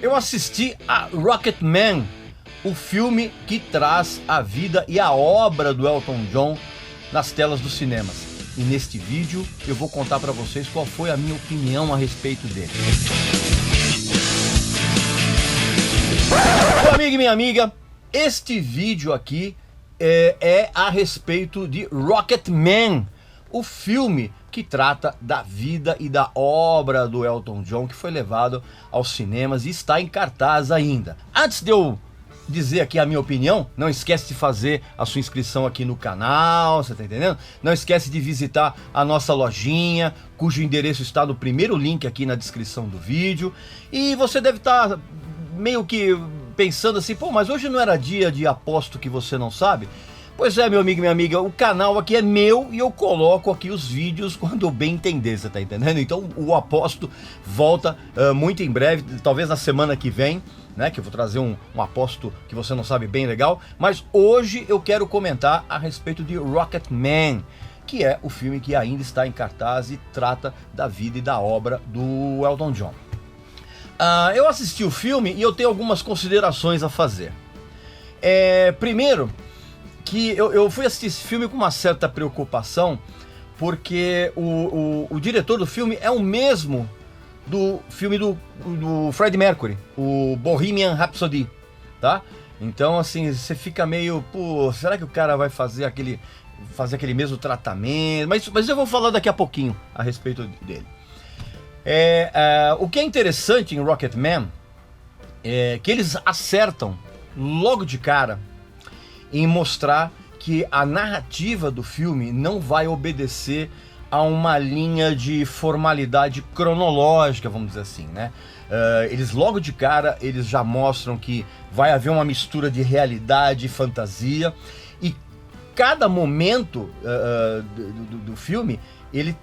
eu assisti a Rocketman, o filme que traz a vida e a obra do Elton John nas telas dos cinemas. E neste vídeo eu vou contar para vocês qual foi a minha opinião a respeito dele. Meu amigo e minha amiga, este vídeo aqui é a respeito de Rocketman, o filme que trata da vida e da obra do Elton John, que foi levado aos cinemas e está em cartaz ainda. Antes de eu dizer aqui a minha opinião, não esquece de fazer a sua inscrição aqui no canal, você tá entendendo? Não esquece de visitar a nossa lojinha, cujo endereço está no primeiro link aqui na descrição do vídeo. E você deve estar meio que pensando assim, pô, mas hoje não era dia de aposto que você não sabe? Pois é, meu amigo e minha amiga, o canal aqui é meu e eu coloco aqui os vídeos quando eu bem entender, você tá entendendo? Então o aposto volta muito em breve, talvez na semana que vem, né? Que eu vou trazer um aposto que você não sabe bem legal. Mas hoje eu quero comentar a respeito de Rocketman, que é o filme que ainda está em cartaz e trata da vida e da obra do Elton John. Eu assisti o filme e eu tenho algumas considerações a fazer. Primeiro, que eu fui assistir esse filme com uma certa preocupação, porque o diretor do filme é o mesmo do filme do Freddie Mercury, o Bohemian Rhapsody, tá? Então, assim, você fica meio, pô, será que o cara vai fazer aquele mesmo tratamento? Mas eu vou falar daqui a pouquinho a respeito dele. O que é interessante em Rocketman é que eles acertam logo de cara em mostrar que a narrativa do filme não vai obedecer a uma linha de formalidade cronológica, vamos dizer assim, né? Eles logo de cara, eles já mostram que vai haver uma mistura de realidade e fantasia, e cada momento do filme, ele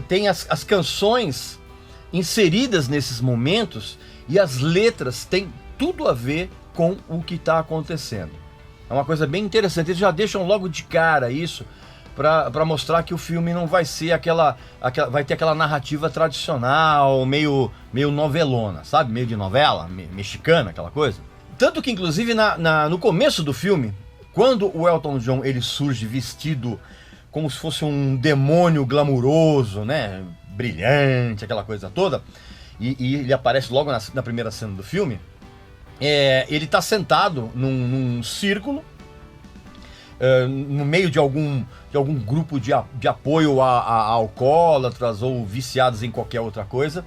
tem as canções inseridas nesses momentos, e as letras têm tudo a ver com o que está acontecendo. É uma coisa bem interessante, eles já deixam logo de cara isso, para mostrar que o filme não vai ser vai ter aquela narrativa tradicional, meio novelona, sabe? Meio de novela, mexicana, aquela coisa. Tanto que, inclusive, no começo do filme, quando o Elton John ele surge vestido como se fosse um demônio glamuroso, né? Brilhante, aquela coisa toda, e ele aparece logo na primeira cena do filme, ele está sentado num círculo, no meio de algum grupo de apoio a alcoólatras ou viciados em qualquer outra coisa.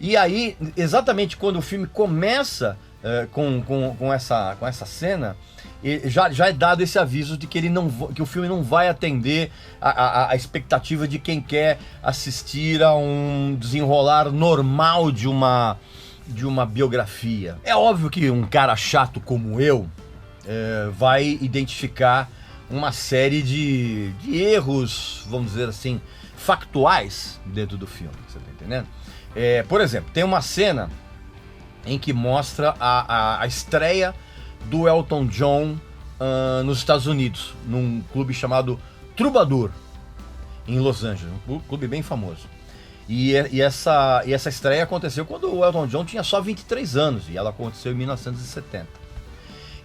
E aí, exatamente quando o filme começa com essa cena, já é dado esse aviso de que que o filme não vai atender a expectativa de quem quer assistir a um desenrolar normal de uma biografia. É óbvio que um cara chato como eu vai identificar uma série de erros, vamos dizer assim, factuais dentro do filme, você tá entendendo? Por exemplo, tem uma cena em que mostra a estreia do Elton John nos Estados Unidos, num clube chamado Troubadour, em Los Angeles, um clube bem famoso. E essa estreia aconteceu quando o Elton John tinha só 23 anos, e ela aconteceu em 1970.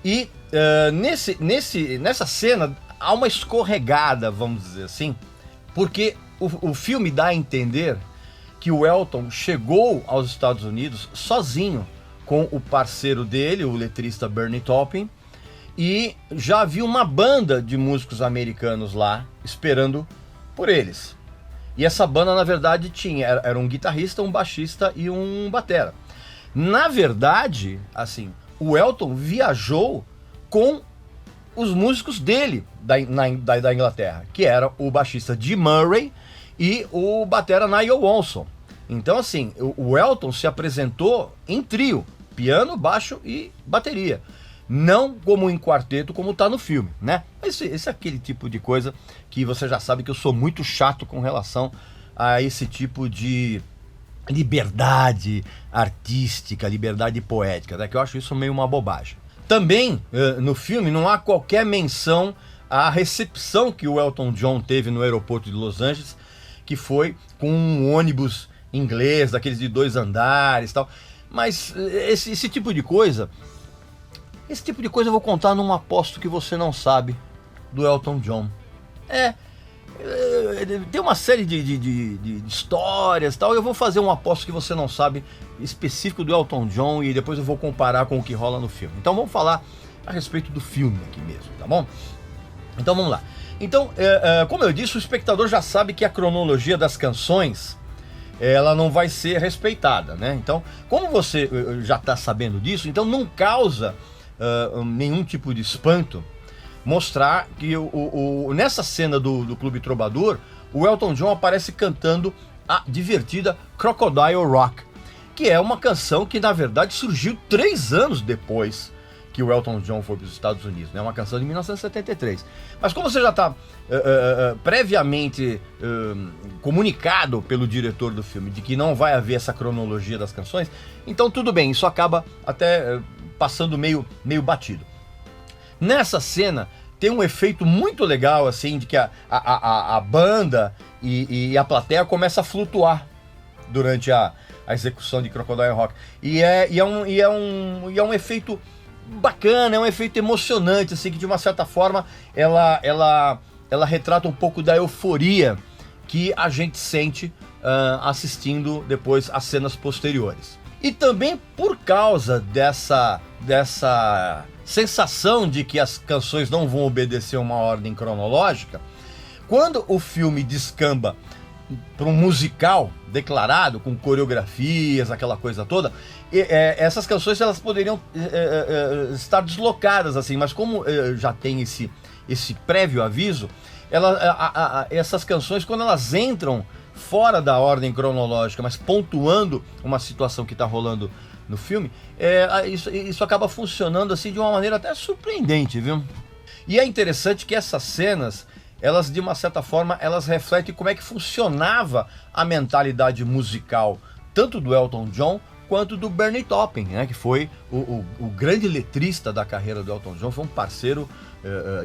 E nessa cena há uma escorregada, vamos dizer assim, porque o filme dá a entender que o Elton chegou aos Estados Unidos sozinho com o parceiro dele, o letrista Bernie Taupin, e já havia uma banda de músicos americanos lá esperando por eles. E essa banda, na verdade, era um guitarrista, um baixista e um batera. Na verdade, assim, o Elton viajou com os músicos dele da Inglaterra, que era o baixista Jim Murray e o batera Nigel Olsson. Então, assim, o Elton se apresentou em trio, piano, baixo e bateria. Não como em quarteto, como tá no filme, né? Esse é aquele tipo de coisa que você já sabe que eu sou muito chato com relação a esse tipo de liberdade artística, liberdade poética, né? Que eu acho isso meio uma bobagem. Também, no filme, não há qualquer menção à recepção que o Elton John teve no aeroporto de Los Angeles, que foi com um ônibus inglês, daqueles de 2 andares e tal. Mas esse tipo de coisa, eu vou contar num Aposto que Você Não Sabe, do Elton John. Tem uma série de histórias e tal, eu vou fazer um Aposto que Você Não Sabe específico do Elton John e depois eu vou comparar com o que rola no filme. Então vamos falar a respeito do filme aqui mesmo, tá bom? Então vamos lá. Então, como eu disse, o espectador já sabe que a cronologia das canções ela não vai ser respeitada, né? Então, como você já está sabendo disso, então não causa nenhum tipo de espanto mostrar que nessa cena do Clube Trovador, o Elton John aparece cantando a divertida Crocodile Rock, que é uma canção que na verdade surgiu 3 anos depois que o Elton John foi para os Estados Unidos, né? Uma canção de 1973. Mas como você já está previamente comunicado pelo diretor do filme de que não vai haver essa cronologia das canções, então tudo bem, isso acaba até passando meio batido. Nessa cena tem um efeito muito legal, assim, de que a banda e a plateia começa a flutuar durante a execução de Crocodile Rock. E é um efeito bacana, é um efeito emocionante, assim, que de uma certa forma ela retrata um pouco da euforia que a gente sente assistindo depois as cenas posteriores. E também por causa dessa sensação de que as canções não vão obedecer uma ordem cronológica, quando o filme descamba para um musical declarado, com coreografias, aquela coisa toda, essas canções elas poderiam estar deslocadas, assim, mas como já tem esse prévio aviso, essas canções, quando elas entram fora da ordem cronológica, mas pontuando uma situação que está rolando no filme, isso acaba funcionando assim de uma maneira até surpreendente, viu? E é interessante que essas cenas, elas de uma certa forma, elas refletem como é que funcionava a mentalidade musical, tanto do Elton John quanto do Bernie Taupin, né, que foi o grande letrista da carreira do Elton John, foi um parceiro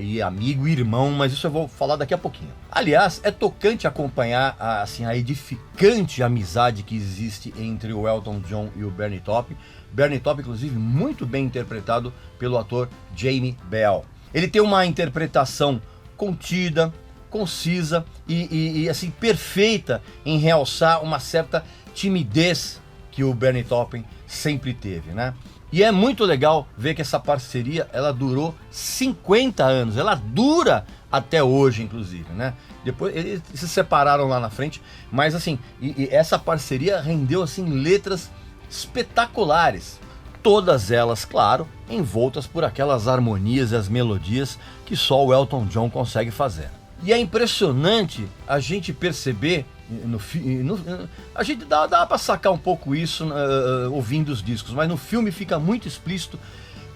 e amigo, irmão, mas isso eu vou falar daqui a pouquinho. Aliás, é tocante acompanhar a edificante amizade que existe entre o Elton John e o Bernie Taupin. Bernie Taupin, inclusive, muito bem interpretado pelo ator Jamie Bell. Ele tem uma interpretação contida, concisa e assim, perfeita em realçar uma certa timidez que o Bernie Taupin sempre teve, né? E é muito legal ver que essa parceria, ela durou 50 anos, ela dura até hoje, inclusive, né? Depois eles se separaram lá na frente, mas assim, essa parceria rendeu assim letras espetaculares. Todas elas, claro, envoltas por aquelas harmonias e as melodias que só o Elton John consegue fazer. E é impressionante a gente perceber, a gente dá para sacar um pouco isso ouvindo os discos, mas no filme fica muito explícito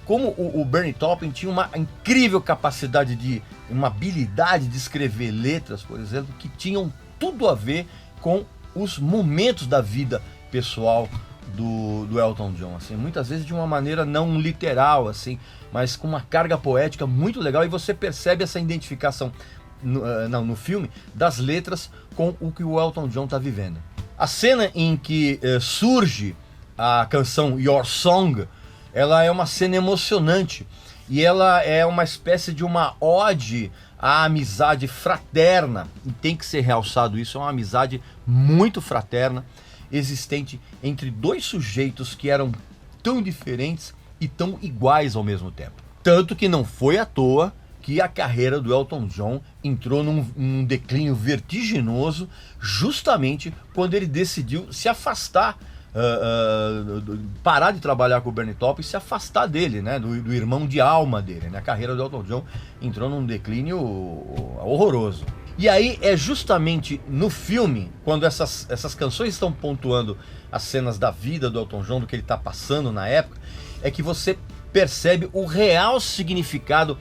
como o Bernie Taupin tinha uma incrível capacidade uma habilidade de escrever letras, por exemplo, que tinham tudo a ver com os momentos da vida pessoal do Elton John, assim, muitas vezes de uma maneira não literal, assim, mas com uma carga poética muito legal, e você percebe essa identificação no filme das letras com o que o Elton John está vivendo. A cena em que surge a canção Your Song, ela é uma cena emocionante e ela é uma espécie de uma ode à amizade fraterna, e tem que ser realçado isso, é uma amizade muito fraterna existente entre dois sujeitos que eram tão diferentes e tão iguais ao mesmo tempo. Tanto que não foi à toa que a carreira do Elton John entrou num declínio vertiginoso justamente quando ele decidiu se afastar, parar de trabalhar com o Bernie Taupin e se afastar dele, né, do irmão de alma dele, né? A carreira do Elton John entrou num declínio horroroso. E aí é justamente no filme, quando essas canções estão pontuando as cenas da vida do Elton John, do que ele está passando na época, é que você percebe o real significado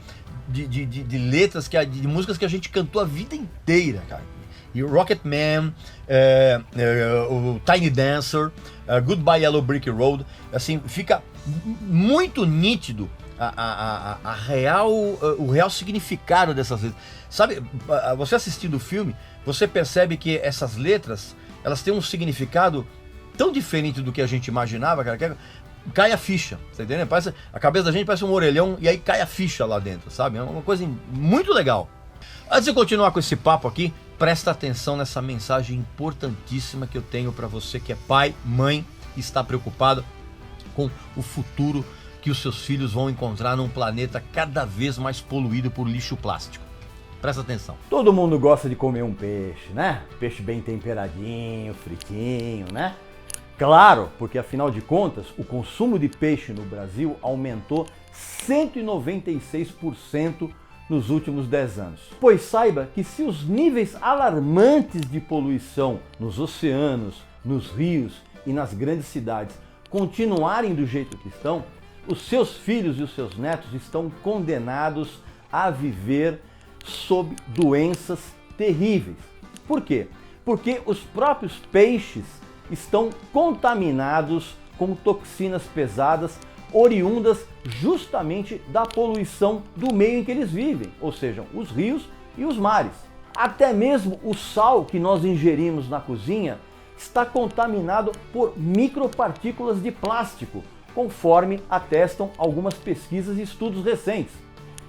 de letras, de músicas que a gente cantou a vida inteira, cara. E o Rocket Man, o Tiny Dancer, Goodbye Yellow Brick Road, assim, fica muito nítido o real significado dessas letras. Sabe, você assistindo o filme, você percebe que essas letras, elas têm um significado tão diferente do que a gente imaginava, cara, que cai a ficha, tá entendendo? Parece, a cabeça da gente parece um orelhão e aí cai a ficha lá dentro, sabe? É uma coisa muito legal. Antes de continuar com esse papo aqui, presta atenção nessa mensagem importantíssima que eu tenho para você que é pai, mãe e está preocupado com o futuro que os seus filhos vão encontrar num planeta cada vez mais poluído por lixo plástico. Presta atenção. Todo mundo gosta de comer um peixe, né? Peixe bem temperadinho, fritinho, né? Claro, porque afinal de contas, o consumo de peixe no Brasil aumentou 196% nos últimos 10 anos. Pois saiba que se os níveis alarmantes de poluição nos oceanos, nos rios e nas grandes cidades continuarem do jeito que estão, os seus filhos e os seus netos estão condenados a viver sob doenças terríveis. Por quê? Porque os próprios peixes estão contaminados com toxinas pesadas oriundas justamente da poluição do meio em que eles vivem, ou seja, os rios e os mares. Até mesmo o sal que nós ingerimos na cozinha está contaminado por micropartículas de plástico, conforme atestam algumas pesquisas e estudos recentes.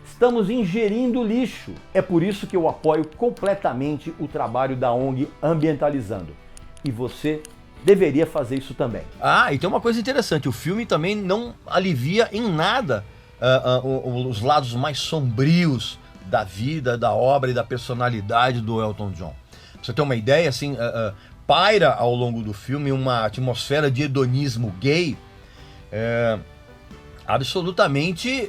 Estamos ingerindo lixo. É por isso que eu apoio completamente o trabalho da ONG Ambientalizando. E você deveria fazer isso também. Ah, e tem uma coisa interessante, o filme também não alivia em nada os lados mais sombrios da vida, da obra e da personalidade do Elton John. Pra você ter uma ideia, assim, paira ao longo do filme uma atmosfera de hedonismo gay absolutamente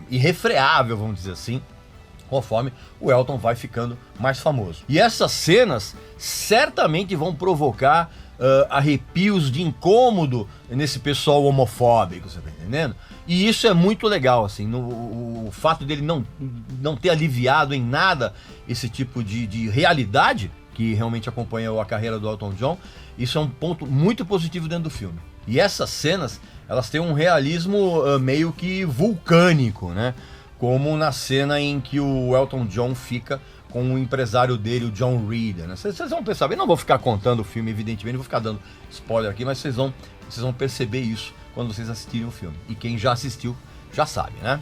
irrefreável, vamos dizer assim, conforme o Elton vai ficando mais famoso. E essas cenas certamente vão provocar arrepios de incômodo nesse pessoal homofóbico, você tá entendendo? E isso é muito legal, assim, o fato dele não ter aliviado em nada esse tipo de realidade que realmente acompanha a carreira do Elton John, isso é um ponto muito positivo dentro do filme. E essas cenas, elas têm um realismo meio que vulcânico, né? Como na cena em que o Elton John fica com o empresário dele, o John Reader, né? Vocês vão perceber, não vou ficar contando o filme, evidentemente, não vou ficar dando spoiler aqui, mas vocês vão perceber isso quando vocês assistirem o filme. E quem já assistiu, já sabe, né?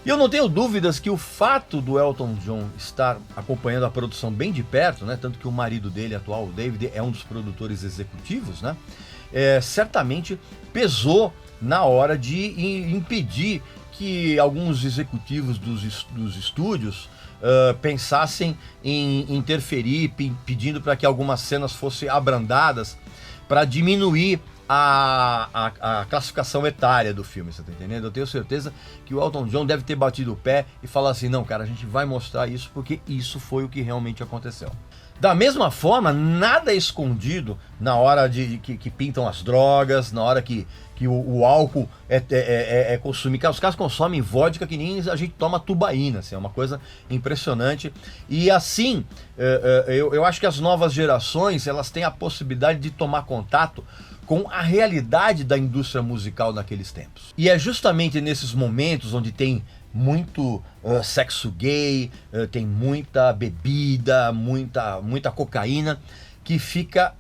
E eu não tenho dúvidas que o fato do Elton John estar acompanhando a produção bem de perto, né? Tanto que o marido dele atual, o David, é um dos produtores executivos, né? Certamente pesou na hora de impedir que alguns executivos dos estúdios pensassem em interferir, pedindo para que algumas cenas fossem abrandadas para diminuir a classificação etária do filme, você tá entendendo? Eu tenho certeza que o Elton John deve ter batido o pé e falar assim, não, cara, a gente vai mostrar isso porque isso foi o que realmente aconteceu. Da mesma forma, nada é escondido na hora que pintam as drogas, na hora que o álcool é consumido. Os caras consomem vodka que nem a gente toma tubaína, assim, é uma coisa impressionante. E assim, eu acho que as novas gerações elas têm a possibilidade de tomar contato com a realidade da indústria musical naqueles tempos. E é justamente nesses momentos onde tem muito sexo gay, tem muita bebida, muita cocaína, que fica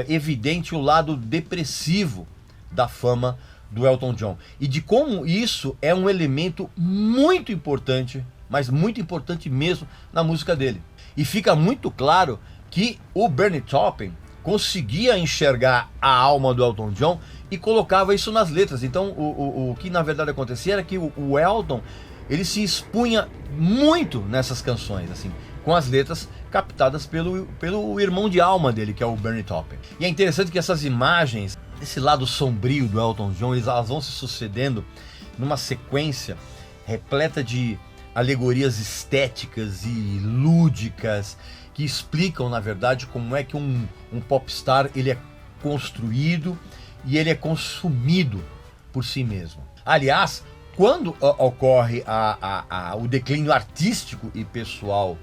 evidente o lado depressivo da fama do Elton John. E de como isso é um elemento muito importante, mas muito importante mesmo na música dele. E fica muito claro que o Bernie Taupin conseguia enxergar a alma do Elton John e colocava isso nas letras. Então o que na verdade acontecia era que o Elton ele se expunha muito nessas canções, assim, com as letras captadas pelo irmão de alma dele, que é o Bernie Taupin. E é interessante que essas imagens, esse lado sombrio do Elton John, elas vão se sucedendo numa sequência repleta de alegorias estéticas e lúdicas que explicam, na verdade, como é que um popstar ele é construído e ele é consumido por si mesmo. Aliás, quando ocorre o declínio artístico e pessoal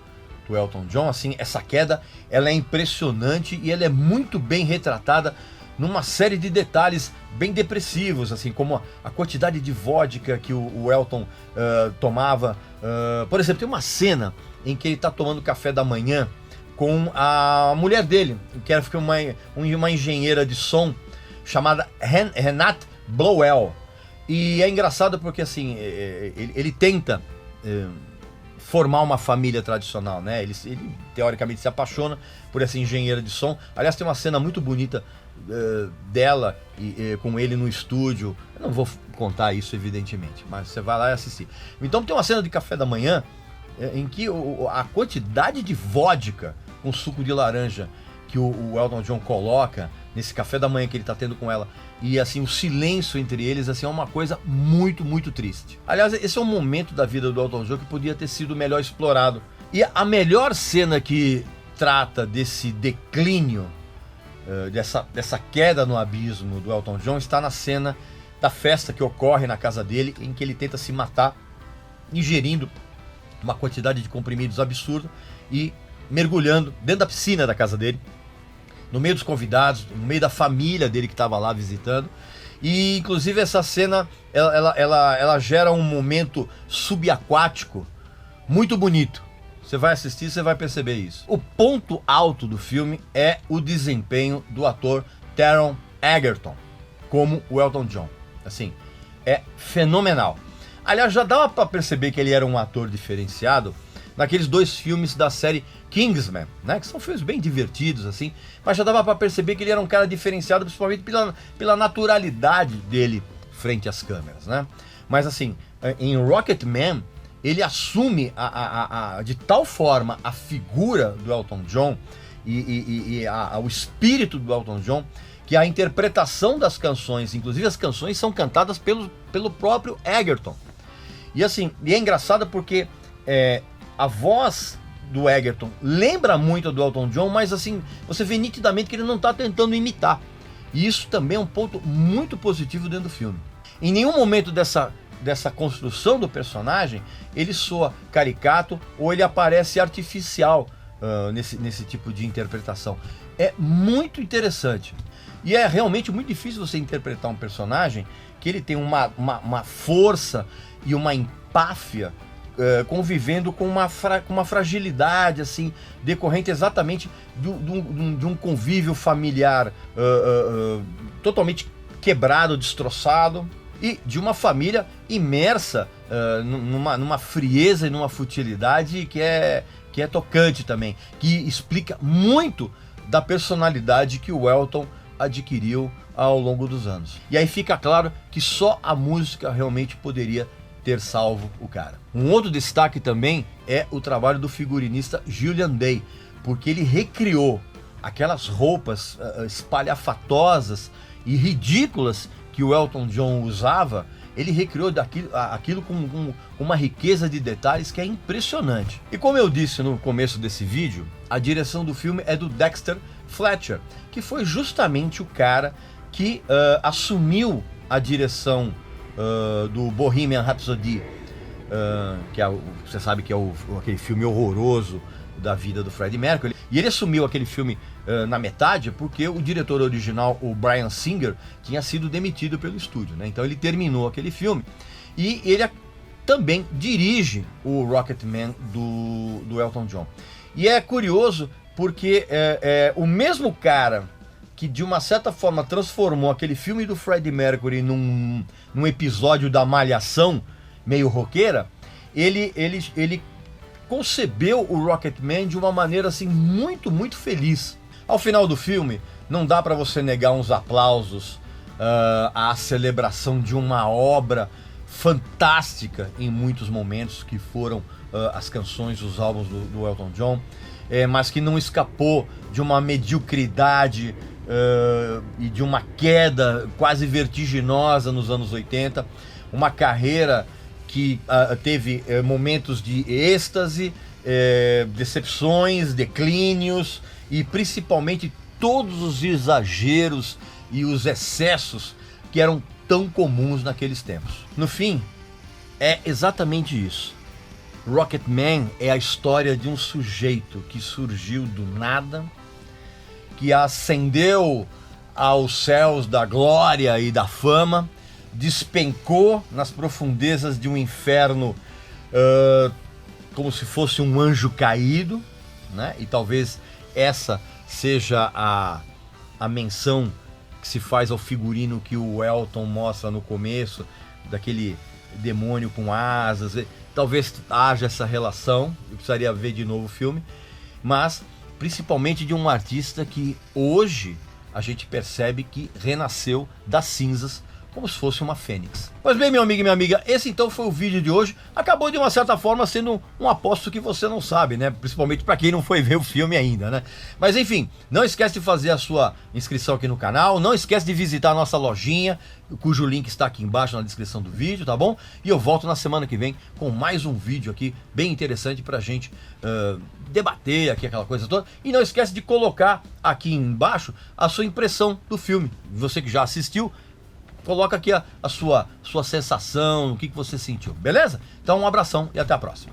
do Elton John, assim, essa queda ela é impressionante e ela é muito bem retratada numa série de detalhes bem depressivos, assim, como a quantidade de vodka que o Elton tomava. Por exemplo, tem uma cena em que ele está tomando café da manhã com a mulher dele, que era uma engenheira de som chamada Renate Blowell. E é engraçado porque assim, ele tenta formar uma família tradicional, né? Ele teoricamente se apaixona por essa engenheira de som. Aliás, tem uma cena muito bonita dela com ele no estúdio. Eu não vou contar isso, evidentemente, mas você vai lá e assistir. Então tem uma cena de café da manhã em que a quantidade de vodka com suco de laranja que o Elton John coloca nesse café da manhã que ele tá tendo com ela, e assim, o silêncio entre eles, assim, é uma coisa muito, muito triste. Aliás, esse é um momento da vida do Elton John que podia ter sido melhor explorado. E a melhor cena que trata desse declínio, dessa queda no abismo do Elton John, está na cena da festa que ocorre na casa dele, em que ele tenta se matar, ingerindo uma quantidade de comprimidos absurda e mergulhando dentro da piscina da casa dele, no meio dos convidados, no meio da família dele que estava lá visitando. E inclusive essa cena ela gera um momento subaquático muito bonito. Você vai assistir, você vai perceber isso. O ponto alto do filme é o desempenho do ator Taron Egerton como o Elton John. Assim, é fenomenal. Aliás, já dava para perceber que ele era um ator diferenciado naqueles 2 filmes da série Kingsman, né, que são filmes bem divertidos, assim, mas já dava para perceber que ele era um cara diferenciado, principalmente pela naturalidade dele frente às câmeras, né? Mas assim, em Rocketman, ele assume de tal forma a figura do Elton John e o espírito do Elton John, que a interpretação das canções, inclusive as canções, são cantadas pelo próprio Egerton. E assim, é engraçado porque a voz do Egerton lembra muito do Elton John, mas assim, você vê nitidamente que ele não está tentando imitar. E isso também é um ponto muito positivo dentro do filme. Em nenhum momento dessa construção do personagem, ele soa caricato ou ele aparece artificial nesse tipo de interpretação. É muito interessante. E é realmente muito difícil você interpretar um personagem que ele tem uma força e uma empáfia convivendo com uma fragilidade assim, decorrente exatamente de um convívio familiar totalmente quebrado, destroçado, e de uma família imersa numa frieza e numa futilidade que é tocante também, que explica muito da personalidade que o Elton adquiriu ao longo dos anos. E aí fica claro que só a música realmente poderia ter salvo o cara. Um outro destaque também é o trabalho do figurinista Julian Day, porque ele recriou aquelas roupas espalhafatosas e ridículas que o Elton John usava. Ele recriou aquilo com uma riqueza de detalhes que é impressionante. E como eu disse no começo desse vídeo, a direção do filme é do Dexter Fletcher, que foi justamente o cara que assumiu a direção do Bohemian Rhapsody, que você sabe que é aquele filme horroroso da vida do Freddie Mercury. E ele assumiu aquele filme na metade porque o diretor original, o Bryan Singer, tinha sido demitido pelo estúdio, né? Então ele terminou aquele filme e ele também dirige o Rocketman do Elton John. E é curioso porque o mesmo cara que de uma certa forma transformou aquele filme do Freddie Mercury num episódio da Malhação meio roqueira, ele concebeu o Rocketman de uma maneira assim muito, muito feliz. Ao final do filme, não dá para você negar uns aplausos à celebração de uma obra fantástica em muitos momentos, que foram as canções, os álbuns do Elton John, mas que não escapou de uma mediocridade e de uma queda quase vertiginosa nos anos 80, uma carreira que teve momentos de êxtase, decepções, declínios e principalmente todos os exageros e os excessos que eram tão comuns naqueles tempos. No fim, é exatamente isso. Rocketman é a história de um sujeito que surgiu do nada, que ascendeu aos céus da glória e da fama, despencou nas profundezas de um inferno como se fosse um anjo caído, né? E talvez essa seja a menção que se faz ao figurino que o Elton mostra no começo, daquele demônio com asas. Talvez haja essa relação, eu precisaria ver de novo o filme, mas principalmente de um artista que hoje a gente percebe que renasceu das cinzas, como se fosse uma fênix. Pois bem, meu amigo e minha amiga, esse então foi o vídeo de hoje. Acabou de uma certa forma sendo um aposto que você não sabe, né? Principalmente para quem não foi ver o filme ainda, né? Mas enfim, não esquece de fazer a sua inscrição aqui no canal, não esquece de visitar a nossa lojinha, cujo link está aqui embaixo na descrição do vídeo, tá bom? E eu volto na semana que vem com mais um vídeo aqui bem interessante pra gente debater aqui aquela coisa toda. E não esquece de colocar aqui embaixo a sua impressão do filme. Você que já assistiu, coloca aqui a sua sensação, o que você sentiu, beleza? Então um abração e até a próxima.